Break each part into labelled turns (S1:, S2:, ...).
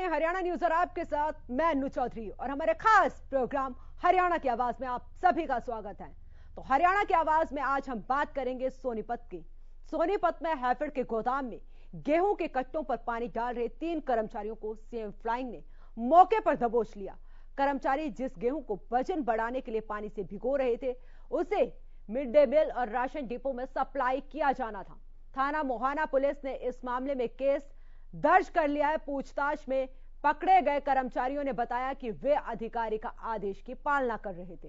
S1: Haryana news और आपके साथ मैं अन्नू चौधरी और हमारे खास प्रोग्राम हरियाणा की आवाज में आप सभी का स्वागत है। तो हरियाणा की आवाज में आज हम बात करेंगे सोनीपत की। सोनीपत में हैफेड के गोदाम में गेहूं के कट्टों पर पानी डाल रहे 3 कर्मचारियों को सीएम फ्लाइंग ने मौके पर दबोच लिया। कर्मचारी जिस गेहूं को वजन बढ़ाने के लिए पानी से भिगो रहे थे उसे मिड डे मील और राशन डिपो में सप्लाई किया जाना था। थाना मोहाना पुलिस ने इस मामले में केस दर्ज कर लिया है। पूछताछ में पकड़े गए कर्मचारियों ने बताया कि वे अधिकारी का आदेश की पालना कर रहे थे।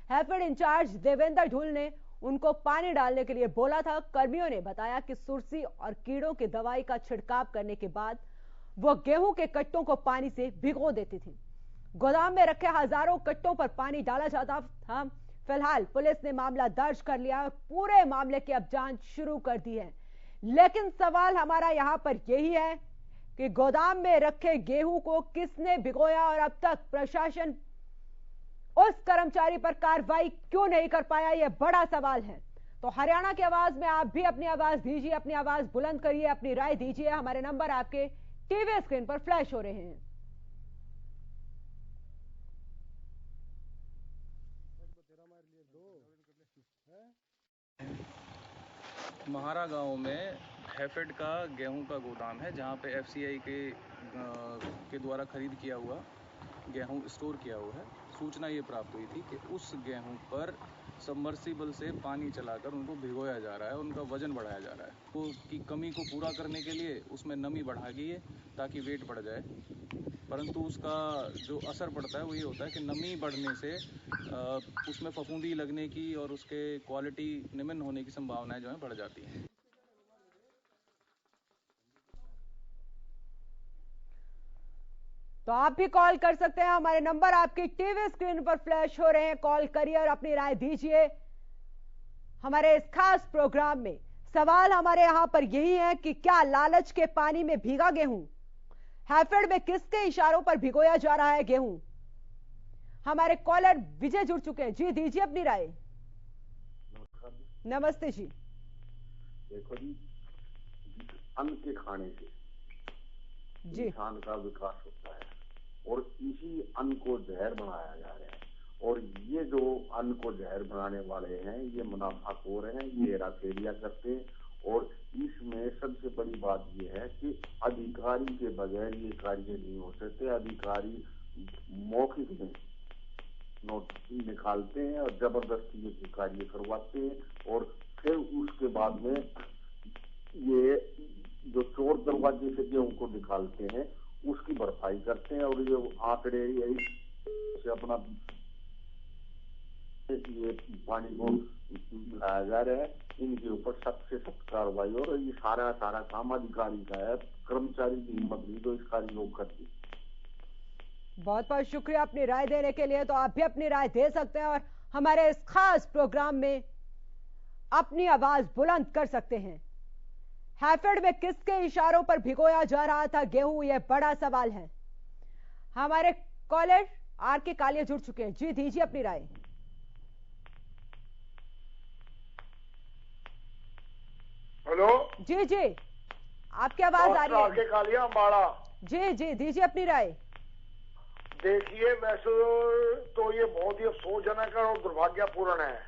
S1: हैफेड इंचार्ज देवेंद्र ढुल ने उनको पानी डालने के लिए बोला था। कर्मियों ने बताया कि सुरसी और कीड़ों की दवाई का छिड़काव करने के बाद वो गेहूं के कट्टों को पानी से भिगो देते थे। गोदाम में रखे हजारों कट्टों पर पानी डाला जाता था। फिलहाल पुलिस ने मामला दर्ज कर लिया और पूरे मामले की अब जांच शुरू कर दी है। लेकिन सवाल हमारा यहां पर यही है कि गोदाम में रखे गेहूं को किसने भिगोया और अब तक प्रशासन उस कर्मचारी पर कार्रवाई क्यों नहीं कर पाया, यह बड़ा सवाल है। तो हरियाणा की आवाज में आप भी अपनी आवाज दीजिए, अपनी आवाज बुलंद करिए, अपनी राय दीजिए। हमारे नंबर आपके टीवी स्क्रीन पर फ्लैश हो रहे हैं।
S2: महारा गांव में हैफेड का गेहूं का गोदाम है जहां पे एफसीआई के द्वारा खरीद किया हुआ गेहूं स्टोर किया हुआ है। सूचना ये प्राप्त हुई थी कि उस गेहूं पर सबमर्सिबल से पानी चलाकर उनको भिगोया जा रहा है, उनका वजन बढ़ाया जा रहा है। तो की कमी को पूरा करने के लिए उसमें नमी बढ़ा गई है ताकि वेट बढ़ जाए, परंतु उसका जो असर पड़ता है वो ये होता है कि नमी बढ़ने से उसमें फफूंदी लगने की और उसके क्वालिटी निम्न होने की संभावनाएं जो है बढ़ जाती हैं।
S1: तो आप भी कॉल कर सकते हैं, हमारे नंबर आपकी टीवी स्क्रीन पर फ्लैश हो रहे हैं। कॉल करिए और अपनी राय दीजिए। हमारे इस खास प्रोग्राम में सवाल हमारे यहां पर यही है कि क्या लालच के पानी में भीगा गेहूं? हैफेड में किसके इशारों पर भिगोया जा रहा है गेहूं? हमारे कॉलर विजय जुड़ चुके हैं। जी दीजिए अपनी राय। नमस्ते जी।
S3: देखो जी, अन्न के खाने से
S1: जी
S3: इंसान का विकास होता है और इसी अन्न को जहर बनाया जा रहा है। और ये जो अन्न को जहर बनाने वाले हैं ये मुनाफाखोर हैं, ये हेराफेरिया करते हैं। और इसमें सबसे बड़ी बात ये है कि अधिकारी के बगैर ये कार्य नहीं हो सकते। अधिकारी मौखिक में नोट निकालते हैं और जबरदस्ती ये कार्य करवाते हैं और फिर उसके बाद में ये जो चोर दरवाजे से गेहूं को निकालते हैं उसकी भरपाई करते हैं। और ये आंकड़े यही से अपना ये पानी को लाया जा रहा है, इनके ऊपर सख्त से सख्त कार्रवाई। और ये सारा काम अधिकारी का है, कर्मचारी की हिम्मत नहीं तो इस कार्य को करती।
S1: बहुत बहुत शुक्रिया अपनी राय देने के लिए। तो आप भी अपनी राय दे सकते हैं और हमारे इस खास प्रोग्राम में अपनी आवाज बुलंद कर सकते हैं। हैफेड में किसके इशारों पर भिगोया जा रहा था गेहूं, यह बड़ा सवाल है। हमारे कॉलर आर के कालिया जुड़ चुके हैं। जी दीजिए अपनी राय।
S4: हेलो
S1: जी जी आपकी आवाज आ रही है।
S4: आर के कालिया अम्बाड़ा।
S1: जी जी दीजिए अपनी राय।
S4: देखिए, वैसे तो ये बहुत ही अफसोसजनक और दुर्भाग्यपूर्ण है।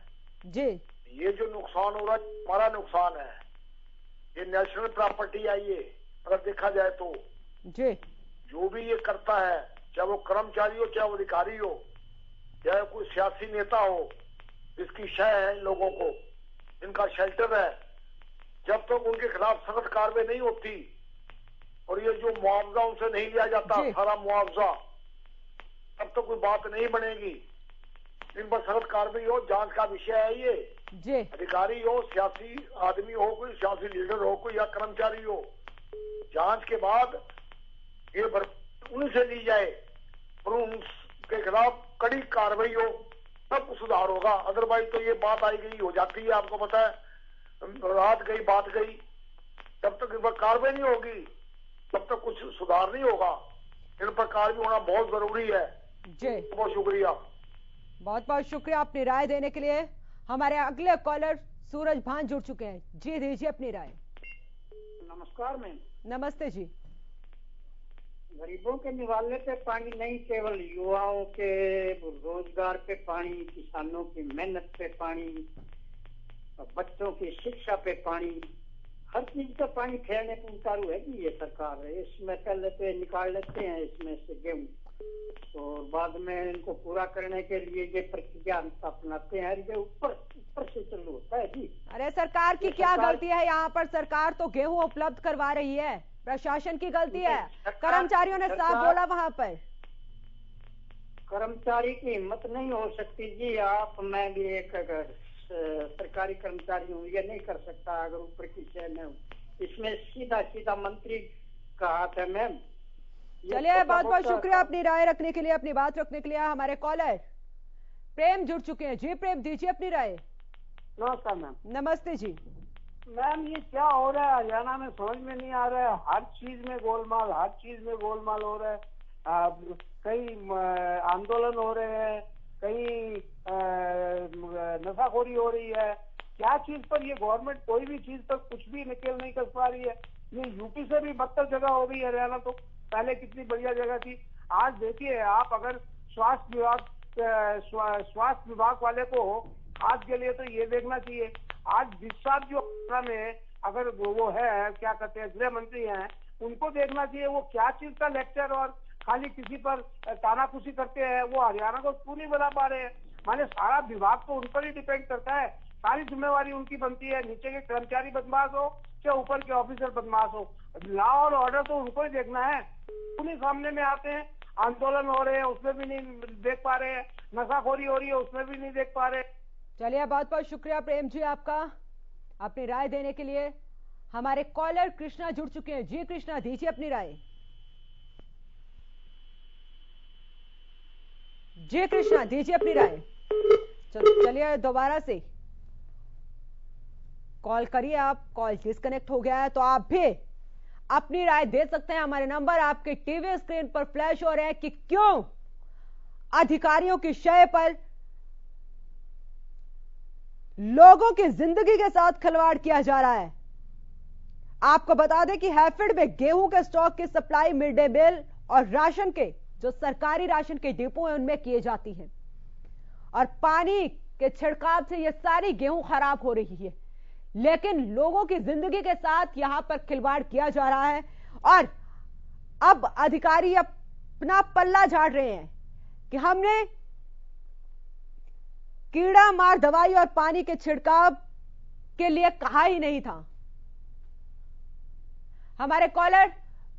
S1: जी
S4: ये जो नुकसान हो रहा है हमारा नुकसान है। ये नेशनल प्रॉपर्टी है ये, अगर देखा जाए तो।
S1: जी
S4: जो भी ये करता है, चाहे वो कर्मचारी हो, चाहे वो अधिकारी हो, चाहे कोई सियासी नेता हो, इसकी शय है इन लोगों को, इनका शेल्टर है। जब तक उनके खिलाफ सख्त कार्रवाई नहीं होती और ये जो मुआवजा उनसे नहीं लिया जाता, सारा मुआवजा, तब तो कोई बात नहीं बनेगी। इन पर सख्त कार्रवाई हो, जांच का विषय है ये।
S1: जी
S4: अधिकारी हो, सियासी आदमी हो, कोई सियासी लीडर हो, कोई या कर्मचारी हो, जांच के बाद ये उनसे ली जाए और उनके खिलाफ कड़ी कार्रवाई हो, तब सुधार होगा। अदरवाइज तो ये बात आई गई हो जाती है, आपको पता है, रात गई बात गई। जब तक इन पर कार्रवाई नहीं होगी तब तक कुछ सुधार नहीं होगा। इन पर कार्रवाई होना बहुत जरूरी है।
S1: जी
S4: बहुत शुक्रिया।
S1: बहुत बहुत शुक्रिया अपनी राय देने के लिए। हमारे अगले कॉलर सूरज भान जुड़ चुके हैं। जी दीजिए अपनी राय।
S5: नमस्कार मैम।
S1: नमस्ते जी।
S5: गरीबों के निवाले पे पानी नहीं, केवल युवाओं के रोजगार पे पानी, किसानों की मेहनत पे पानी, बच्चों की शिक्षा पे पानी, हर चीज का पानी फेरने को उतारू है कि ये सरकार है। इसमें पहले तो निकाल लेते हैं इसमें से गेहूं और बाद में इनको पूरा करने के लिए ये प्रक्रिया अपनाते हैं। ये ऊपर से चालू होता है जी।
S1: अरे सरकार की क्या गलती है यहाँ पर? सरकार तो गेहूं उपलब्ध करवा रही है, प्रशासन की गलती है। कर्मचारियों ने साफ बोला वहां पर।
S5: कर्मचारी की हिम्मत नहीं हो सकती जी। आप, मैं भी एक सरकारी कर्मचारी हूँ, ये नहीं कर सकता अगर ऊपर की शय में हूँ। इसमें सीधा सीधा मंत्री का हाथ है मैम।
S1: चलिए, बहुत बहुत शुक्रिया अपनी राय रखने के लिए, अपनी बात रखने के लिए। हमारे कॉलर प्रेम जुड़ चुके हैं। जी प्रेम, दीजिए अपनी राय।
S6: नमस्कार मैम।
S1: नमस्ते जी।
S6: मैम, ये क्या हो रहा है हरियाणा में, समझ में नहीं आ रहा है। हर चीज में गोलमाल, हर चीज में गोलमाल हो रहा है। कई आंदोलन हो रहे हैं, कई नशाखोरी हो रही है। क्या चीज पर ये गवर्नमेंट कोई भी चीज पर कुछ भी निकेल नहीं कर पा रही है। ये यूपी से भी बदतर जगह हो गई हरियाणा। तो पहले कितनी बढ़िया जगह थी। आज देखिए आप, अगर स्वास्थ्य विभाग वाले को आज के लिए तो ये देखना चाहिए, आज डिस्चार्ज जो में अगर वो है, क्या कहते हैं, गृह मंत्री हैं, उनको देखना चाहिए वो क्या चीज का लेक्चर और खाली किसी पर तानाकुशी करते हैं। वो हरियाणा को क्यों नहीं बना पा रहे हैं? माने सारा विभाग तो उन पर ही डिपेंड करता है, सारी जिम्मेवारी उनकी बनती है। नीचे के कर्मचारी बदमाश हो चाहे ऊपर के ऑफिसर बदमाश हो, लॉ और ऑर्डर तो उनको ही देखना है। उन्हीं सामने में आते हैं। आंदोलन हो रहे हैं उसमें भी नहीं देख पा रहे हैं, नशाखोरी हो रही है उसमें भी नहीं देख पा रहे।
S1: चलिए, बहुत बहुत शुक्रिया प्रेम जी आपका अपनी राय देने के लिए। हमारे कॉलर कृष्णा जुड़ चुके हैं। जी कृष्णा, दीजिए अपनी राय। जी कृष्णा, दीजिए अपनी राय। चलिए, दोबारा से कॉल करिए। आप, कॉल डिस्कनेक्ट हो गया है तो आप भी अपनी राय दे सकते हैं। हमारे नंबर आपके टीवी स्क्रीन पर फ्लैश हो रहे हैं कि क्यों अधिकारियों की शय पर लोगों की जिंदगी के साथ खिलवाड़ किया जा रहा है। आपको बता दें कि हैफेड में गेहूं के स्टॉक की सप्लाई मिड डे मील और राशन के, जो सरकारी राशन के डिपो हैं, उनमें किए जाती है और पानी के छिड़काव से यह सारी गेहूं खराब हो रही है। लेकिन लोगों की जिंदगी के साथ यहां पर खिलवाड़ किया जा रहा है और अब अधिकारी अपना पल्ला झाड़ रहे हैं कि हमने कीड़ा मार दवाई और पानी के छिड़काव के लिए कहा ही नहीं था। हमारे कॉलर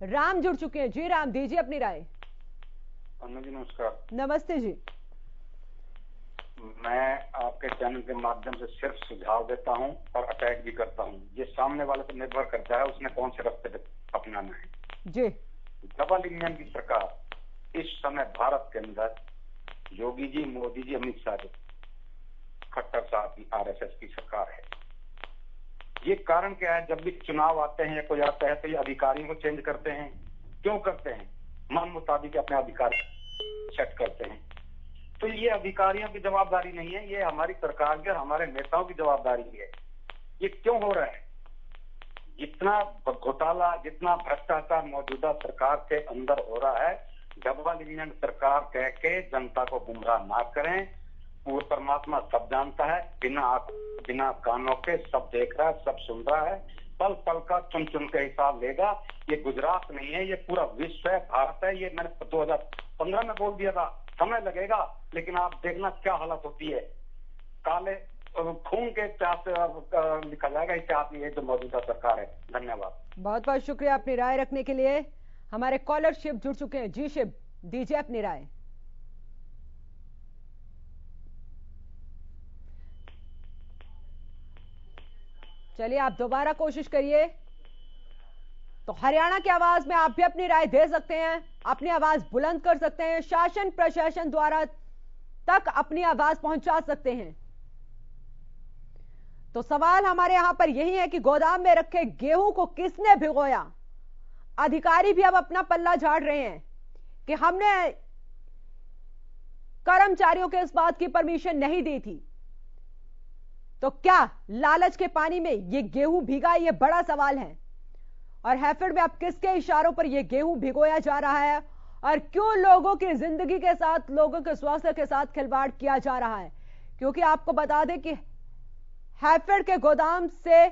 S1: राम जुड़ चुके हैं। जी राम, दीजिए अपनी राय।
S7: जी नमस्कार।
S1: नमस्ते जी।
S7: मैं आपके चैनल के माध्यम से सिर्फ सुझाव देता हूं और अटैक भी करता हूं। ये सामने वाले पर निर्भर करता है उसने कौन से रास्ते अपनाना है।
S1: जी,
S7: डबल इंजन की सरकार इस समय भारत के अंदर योगी जी, मोदी जी, अमित शाह जी, खट्टर साहब की आरएसएस की सरकार है। ये कारण क्या है? जब भी चुनाव आते हैं या कोई आता है तो ये अधिकारियों को चेंज करते हैं। क्यों करते हैं? मन मुताबिक अपने अधिकार सेट करते हैं। तो ये अधिकारियों की जवाबदारी नहीं है, ये हमारी सरकार के और हमारे नेताओं की जवाबदारी है। ये क्यों हो रहा है? जितना घोटाला, जितना भ्रष्टाचार मौजूदा सरकार के अंदर हो रहा है, डबल इंजन सरकार कह के जनता को गुमराह ना करें। वो परमात्मा सब जानता है, बिना कानों के सब देख रहा है, सब सुन रहा है, पल पल का चुन चुन के हिसाब लेगा। ये गुजरात नहीं है, ये पूरा विश्व है, भारत है। ये मैंने 2015 में बोल दिया था, समय लगेगा लेकिन आप देखना क्या हालत होती है। काले खून के इतिहास से लिखा जाएगा इतिहास में ये जो मौजूदा सरकार है। धन्यवाद।
S1: बहुत बहुत शुक्रिया अपनी राय रखने के लिए। हमारे कॉलर शिव जुड़ चुके हैं। जी शिव, दीजिए अपनी राय। चलिए, आप दोबारा कोशिश करिए। तो हरियाणा की आवाज में आप भी अपनी राय दे सकते हैं, अपनी आवाज बुलंद कर सकते हैं, शासन प्रशासन द्वारा तक अपनी आवाज पहुंचा सकते हैं। तो सवाल हमारे यहां पर यही है कि गोदाम में रखे गेहूं को किसने भिगोया? अधिकारी भी अब अपना पल्ला झाड़ रहे हैं कि हमने कर्मचारियों के इस बात की परमिशन नहीं दी थी। तो क्या लालच के पानी में ये गेहूं भीगा? ये बड़ा सवाल है। और हैफेड में अब किसके इशारों पर यह गेहूं भिगोया जा रहा है और क्यों लोगों की जिंदगी के साथ, लोगों के स्वास्थ्य के साथ खिलवाड़ किया जा रहा है? क्योंकि आपको बता दें कि हैफेड के गोदाम से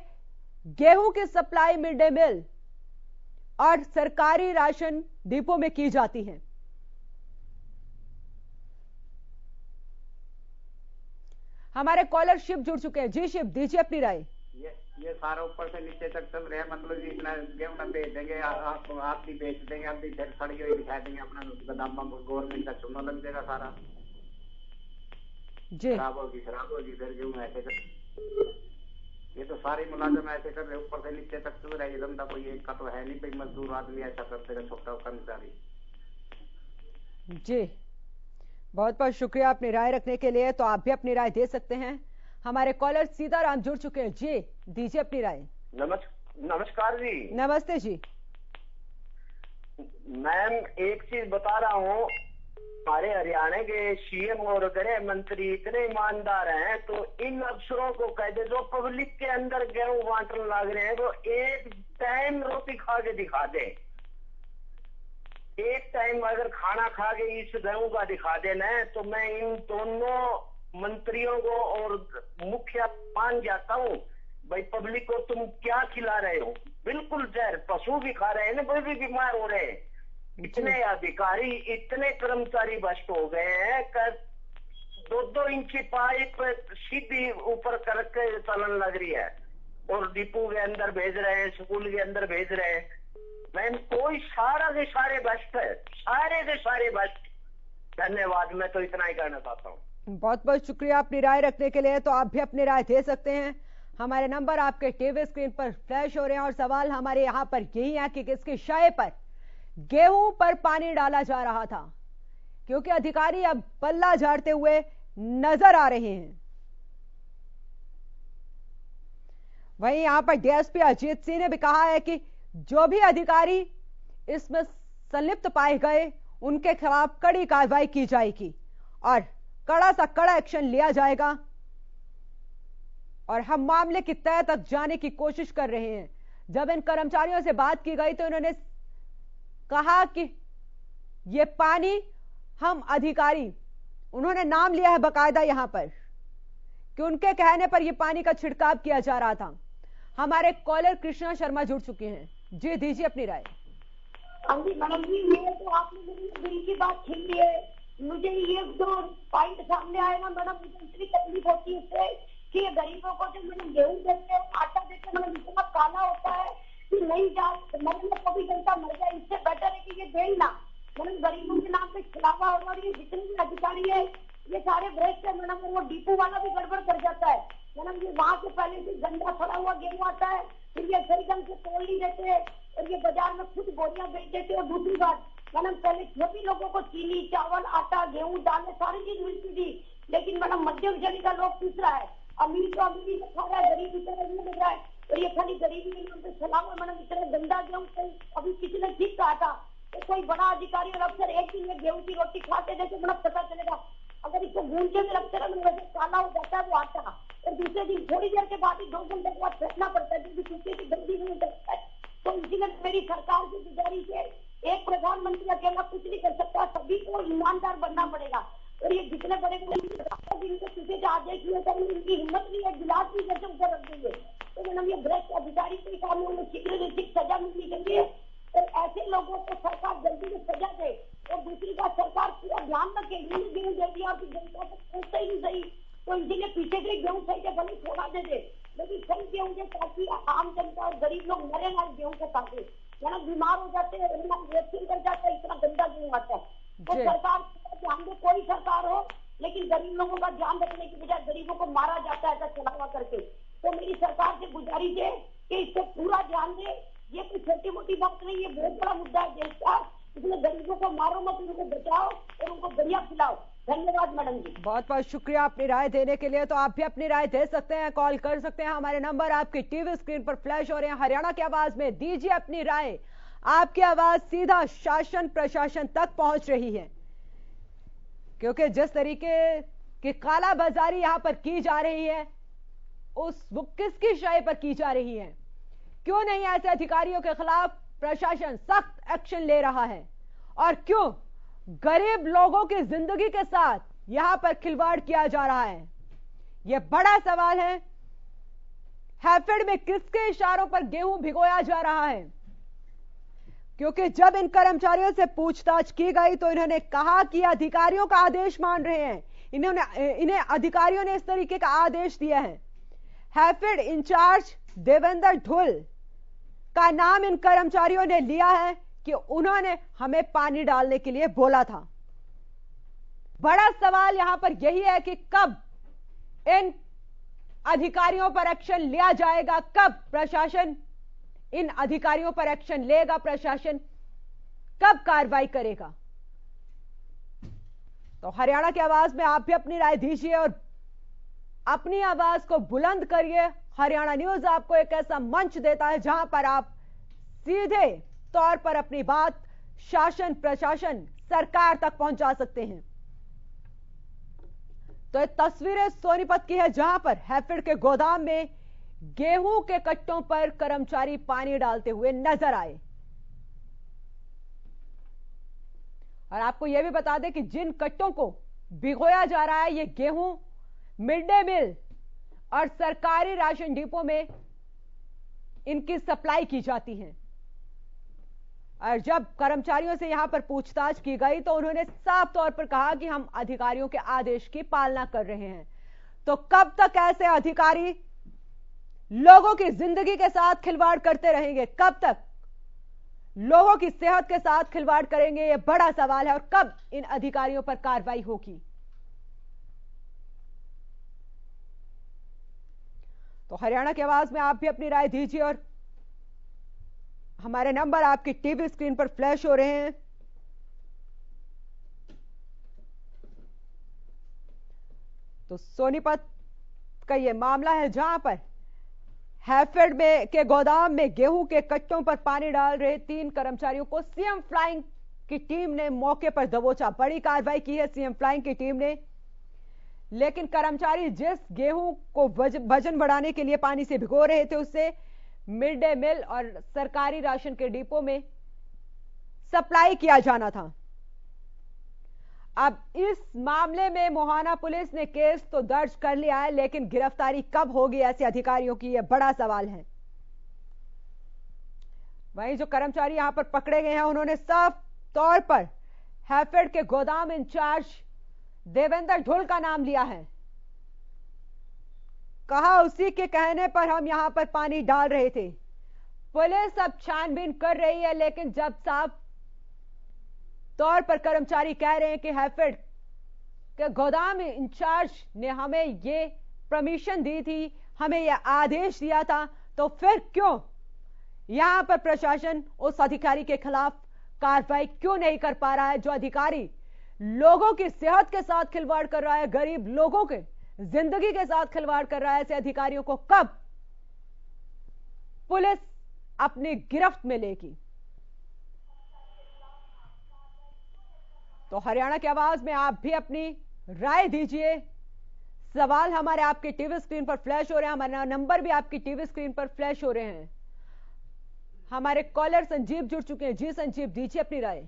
S1: गेहूं की सप्लाई मिड डे मील और सरकारी राशन डिपो में की जाती है। हमारे कॉलर शिव जुड़ चुके हैं। जी शिव, दीजिए अपनी राय।
S8: ये सारा ऊपर से नीचे तक चल रहा है, मतलब जी इतना गेहूं ना बेच देंगे, आप भी बेच देंगे, आप भी फिर खड़ी हुई दिखा देंगे अपना गोदाम में, गवर्नमेंट का चूना लग जाएगा सारा
S1: जी।
S8: खराब होगी फिर गेहूं ऐसे कर, ये तो सारे मुलाजिम ऐसे कर रहे, ऊपर से नीचे तक चल रहा है ये धंधा। कोई एक का तो है नहीं, कोई मजदूर आदमी ऐसा करते हैं, छोटा कर्मचारी।
S1: जी, बहुत बहुत शुक्रिया अपनी राय रखने के लिए। तो आप भी अपनी राय दे सकते हैं। हमारे कॉलर सीताराम जुड़ चुके हैं। जी, दीजिए अपनी राय।
S9: नमस्कार जी।
S1: नमस्ते जी।
S9: मैम एक चीज बता रहा हूँ, हमारे हरियाणा के सीएम और गृह मंत्री इतने ईमानदार हैं, तो इन अफसरों को कह दे जो पब्लिक के अंदर गेहूं बांटने लग रहे हैं, तो एक टाइम रोटी खा के दिखा दे, एक टाइम अगर खाना खा के इस गेहूं का दिखा देना, तो मैं इन दोनों मंत्रियों को और मुखिया मान जाता हूँ। भाई पब्लिक को तुम क्या खिला रहे हो? बिल्कुल जहर, पशु भी खा रहे हैं ना, वो भी बीमार हो रहे हैं। इतने अधिकारी, इतने कर्मचारी भ्रष्ट हो गए हैं कि 2-2 इंची पाइप सीधी ऊपर करके चलन लग रही है, और डिपो के अंदर भेज रहे हैं, स्कूल के अंदर भेज रहे हैं। मैम कोई सारा के सारे भ्रष्ट है, सारे के सारे भ्रष्ट। धन्यवाद, मैं तो इतना ही कहना चाहता हूँ। बहुत
S1: बहुत शुक्रिया अपनी राय रखने के लिए। तो आप भी अपनी राय दे सकते हैं। हमारे नंबर आपके टीवी स्क्रीन पर फ्लैश हो रहे हैं और सवाल हमारे यहाँ पर यही है कि किसके शय पर गेहूं पर पानी डाला जा रहा था, क्योंकि अधिकारी अब पल्ला झाड़ते हुए नजर आ रहे हैं। वहीं यहां पर डीएसपी अजीत सिंह ने भी कहा है कि जो भी अधिकारी इसमें संलिप्त पाए गए उनके खिलाफ कड़ी कार्रवाई की जाएगी और कड़ा सा कड़ा एक्शन लिया जाएगा, और हम मामले की तह तक जाने की कोशिश कर रहे हैं। जब इन कर्मचारियों से बात की गई तो इन्होंने कहा कि ये पानी हम अधिकारी, उन्होंने नाम लिया है बकायदा यहां पर, कि उनके कहने पर यह पानी का छिड़काव किया जा रहा था। हमारे कॉलर कृष्णा शर्मा जुड़ चुके हैं। जी, दीजिए अपनी राय।
S10: मैडम जी, ये तो आपने मेरी दिल की बात छीन ली है। मुझे ये जो पॉइंट सामने आया ना मैडम, मुझे इतनी तकलीफ होती है इससे कि ये गरीबों को जो मैडम गेहूं देते हैं, आटा देते हैं, मैडम इतना काला होता है कि नहीं जा, मैडम 24 घंटा मर जाए, इससे बेटर है कि ये दे ही ना। मैडम गरीबों के नाम पे खिलावा हो रहा है। ये जितने भी अधिकारी है ये सारे भ्रष्ट है मैडम, और वो डिपो वाला भी गड़बड़ कर जाता है मैडम। ये वहां से पहले से गंदा फड़ा हुआ गेहूं आता है, फिर ये सही ढंग से तोल नहीं देते और ये बाजार में खुद बोरियां बेच देते। और दूसरी बात मैडम, पहले सभी लोगों को चीनी, चावल, आटा, गेहूं, दालें सारी चीज मिलती थी, लेकिन मैडम मध्यम श्रेणी का लोग पूछ रहा है, अमीर तो अमीरी में खा रहा है, गरीब इतना नहीं मिल रहा है, और ये खाली गरीबी के नाम पे सलाम है मैडम। इतना गंदा गेहूं अभी किसी ने ठीक कहा था, तो कोई बड़ा अधिकारी और अफसर एक दिन में गेहूं की रोटी खाते देखे मैडम पता चलेगा। अगर इसको भून के भी रखते रहे वैसे काला हो जाता है वो आटा, और दूसरे दिन थोड़ी देर के बाद ही 2 घंटे के बाद फेंकना पड़ता है, क्योंकि सूखे की गंदी नहीं सकता है। तो इसीलिए मेरी सरकार से गुजारिश है, एक प्रधानमंत्री अकेला कुछ नहीं कर सकता, सभी को ईमानदार बनना पड़ेगा। और ये जितने बड़े पीछे आदेश हुए थे उनकी हिम्मत नहीं है, गिलास भी जैसे ऊपर रख देंगे। तो मैडम ये भ्रष्ट अधिकारी के सामने उन्हें शीघ्र सजा मिलनी चाहिए, और ऐसे लोगों को सरकार जल्दी से सजा दे। और दूसरी बात, सरकार पूरा ध्यान रखे, गेहूं दे दिया और जनता को पूछते ही नहीं सही, तो इसीलिए पीछे से गेहूं सही से भले छोड़ा दे दे, लेकिन सही गेहूं दे ताकि आम जनता और गरीब लोग मरे ना गेहूं के खाते, मैडम बीमार हो जाते हैं, वैक्सीन कर जाते हैं, इतना गंदा गेहूं आता है। तो सरकार ध्यान दे, कोई सरकार हो, लेकिन गरीब लोगों का ध्यान रखने की बजाय गरीबों को मारा जाता है ऐसा चलावा करके। तो मेरी सरकार से गुजारिश है कि इसको पूरा ध्यान दे। ये कोई छोटी मोटी बात नहीं है, बहुत बड़ा मुद्दा है देश का, इसलिए गरीबों को मारो मत, उनको बचाओ और उनको बढ़िया खिलाओ। धन्यवाद मैडम जी।
S1: बहुत बहुत शुक्रिया अपनी राय देने के लिए। तो आप भी अपनी राय दे सकते हैं, कॉल कर सकते हैं। हमारे नंबर आपकी टीवी स्क्रीन पर फ्लैश हो रहे हैं। हरियाणा की आवाज में दीजिए अपनी राय। आपकी आवाज सीधा शासन प्रशासन तक पहुंच रही है, क्योंकि जिस तरीके की काला बाजारी यहां पर की जा रही है, वो किसकी शय पर की जा रही है, क्यों नहीं ऐसे अधिकारियों के खिलाफ प्रशासन सख्त एक्शन ले रहा है और क्यों गरीब लोगों की जिंदगी के साथ यहां पर खिलवाड़ किया जा रहा है, यह बड़ा सवाल है। हैफेड में किसके इशारों पर गेहूं भिगोया जा रहा है? क्योंकि जब इन कर्मचारियों से पूछताछ की गई तो इन्होंने कहा कि अधिकारियों का आदेश मान रहे हैं, इन्हें अधिकारियों ने इस तरीके का आदेश दिया है। हैफेड इंचार्ज देवेंद्र ढुल का नाम इन कर्मचारियों ने लिया है कि उन्होंने हमें पानी डालने के लिए बोला था। बड़ा सवाल यहां पर यही है कि कब इन अधिकारियों पर एक्शन लिया जाएगा, कब प्रशासन इन अधिकारियों पर एक्शन लेगा, प्रशासन कब कार्रवाई करेगा। तो हरियाणा की आवाज में आप भी अपनी राय दीजिए और अपनी आवाज को बुलंद करिए। हरियाणा न्यूज आपको एक ऐसा मंच देता है जहां पर आप सीधे तौर पर अपनी बात शासन, प्रशासन, सरकार तक पहुंचा सकते हैं। तो ये तस्वीरें सोनीपत की है जहां पर हैफेड के गोदाम में गेहूं के कट्टों पर कर्मचारी पानी डालते हुए नजर आए। और आपको यह भी बता दें कि जिन कट्टों को भिगोया जा रहा है, ये गेहूं मिड डे मील और सरकारी राशन डिपो में इनकी सप्लाई की जाती है। और जब कर्मचारियों से यहां पर पूछताछ की गई तो उन्होंने साफ तौर पर कहा कि हम अधिकारियों के आदेश की पालना कर रहे हैं। तो कब तक ऐसे अधिकारी लोगों की जिंदगी के साथ खिलवाड़ करते रहेंगे, कब तक लोगों की सेहत के साथ खिलवाड़ करेंगे, यह बड़ा सवाल है। और कब इन अधिकारियों पर कार्रवाई होगी। तो हरियाणा की आवाज में आप भी अपनी राय दीजिए और हमारे नंबर आपकी टीवी स्क्रीन पर फ्लैश हो रहे हैं। तो सोनीपत का यह मामला है जहां पर हैफेड में के गोदाम में गेहूं के कट्टों पर पानी डाल रहे 3 कर्मचारियों को सीएम फ्लाइंग की टीम ने मौके पर दबोचा। बड़ी कार्रवाई की है सीएम फ्लाइंग की टीम ने। लेकिन कर्मचारी जिस गेहूं को वजन बढ़ाने के लिए पानी से भिगो रहे थे उससे मिड डे मील और सरकारी राशन के डिपो में सप्लाई किया जाना था। अब इस मामले में मोहाना पुलिस ने केस तो दर्ज कर लिया है, लेकिन गिरफ्तारी कब होगी ऐसे अधिकारियों की, यह बड़ा सवाल है। वहीं जो कर्मचारी यहां पर पकड़े गए हैं उन्होंने साफ तौर पर हैफेड के गोदाम इंचार्ज देवेंद्र ढुल का नाम लिया है। कहा उसी के कहने पर हम यहां पर पानी डाल रहे थे। पुलिस अब छानबीन कर रही है, लेकिन जब साफ तौर पर कर्मचारी कह रहे हैं कि हैफेड के गोदाम इंचार्ज ने हमें ये परमिशन दी थी, हमें यह आदेश दिया था, तो फिर क्यों यहां पर प्रशासन उस अधिकारी के खिलाफ कार्रवाई क्यों नहीं कर पा रहा है? जो अधिकारी लोगों की सेहत के साथ खिलवाड़ कर रहा है, गरीब लोगों के जिंदगी के साथ खिलवाड़ कर रहा है, ऐसे अधिकारियों को कब पुलिस अपनी गिरफ्त में लेगी? तो हरियाणा की आवाज में आप भी अपनी राय दीजिए। सवाल हमारे आपकी टीवी स्क्रीन पर फ्लैश हो रहे हैं, हमारे नंबर भी आपकी टीवी स्क्रीन पर फ्लैश हो रहे हैं। हमारे कॉलर संजीव जुड़ चुके हैं। जी संजीव, दीजिए अपनी राय।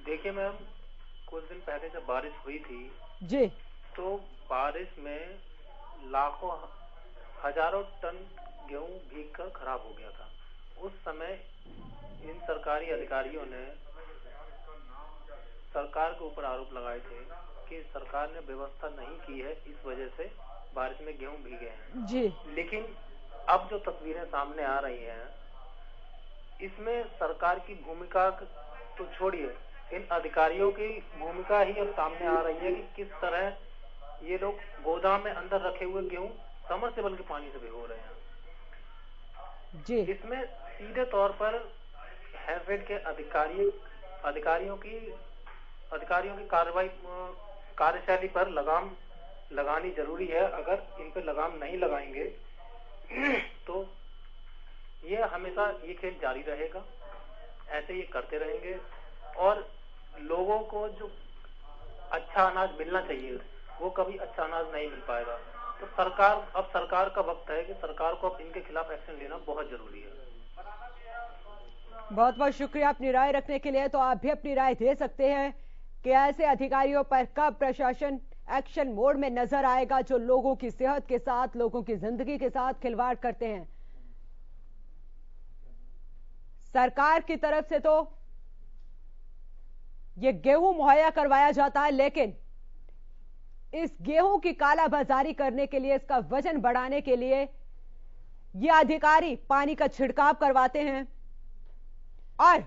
S11: देखिए मैम, कुछ दिन पहले जब बारिश हुई थी
S1: जी,
S11: तो बारिश में लाखों हजारों टन गेहूं भीगकर खराब हो गया था। उस समय इन सरकारी अधिकारियों ने सरकार के ऊपर आरोप लगाए थे कि सरकार ने व्यवस्था नहीं की है, इस वजह से बारिश में गेहूं भीगे हैं
S1: जी।
S11: लेकिन अब जो तस्वीरें सामने आ रही हैं, इसमें सरकार की भूमिका तो छोड़िए, इन अधिकारियों की भूमिका ही अब सामने आ रही है कि किस तरह ये लोग गोदाम में अंदर रखे हुए गेहूं समरसेबल के पानी से भिगो रहे हैं
S1: जी।
S11: इसमें सीधे तौर पर हैफेड के अधिकारियों की कार्रवाई कार्यशैली पर लगाम लगानी जरूरी है। अगर इन पर लगाम नहीं लगाएंगे तो ये हमेशा ये खेल जारी रहेगा, ऐसे ये करते रहेंगे और लोगों को जो अच्छा अनाज मिलना चाहिए वो कभी अच्छा अनाज नहीं मिल पाएगा। तो सरकार का वक्त है कि सरकार को अब इनके खिलाफ एक्शन लेना बहुत जरूरी है।
S1: बहुत बहुत शुक्रिया अपनी राय रखने के लिए। तो आप भी अपनी राय दे सकते हैं कि ऐसे अधिकारियों पर कब प्रशासन एक्शन मोड में नजर आएगा जो लोगों की सेहत के साथ, लोगों की जिंदगी के साथ खिलवाड़ करते हैं। सरकार की तरफ से तो ये गेहूं मुहैया करवाया जाता है, लेकिन इस गेहूं की कालाबाजारी करने के लिए, इसका वजन बढ़ाने के लिए ये अधिकारी पानी का छिड़काव करवाते हैं। और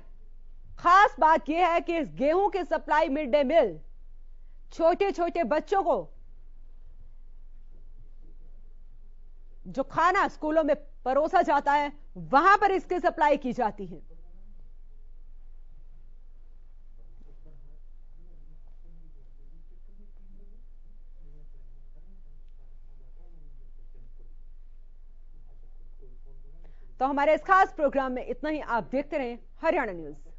S1: खास बात यह है कि इस गेहूं की सप्लाई मिड डे मील छोटे छोटे बच्चों को जो खाना स्कूलों में परोसा जाता है वहां पर इसकी सप्लाई की जाती है। तो हमारे इस खास प्रोग्राम में इतना ही। आप देखते रहें हरियाणा न्यूज।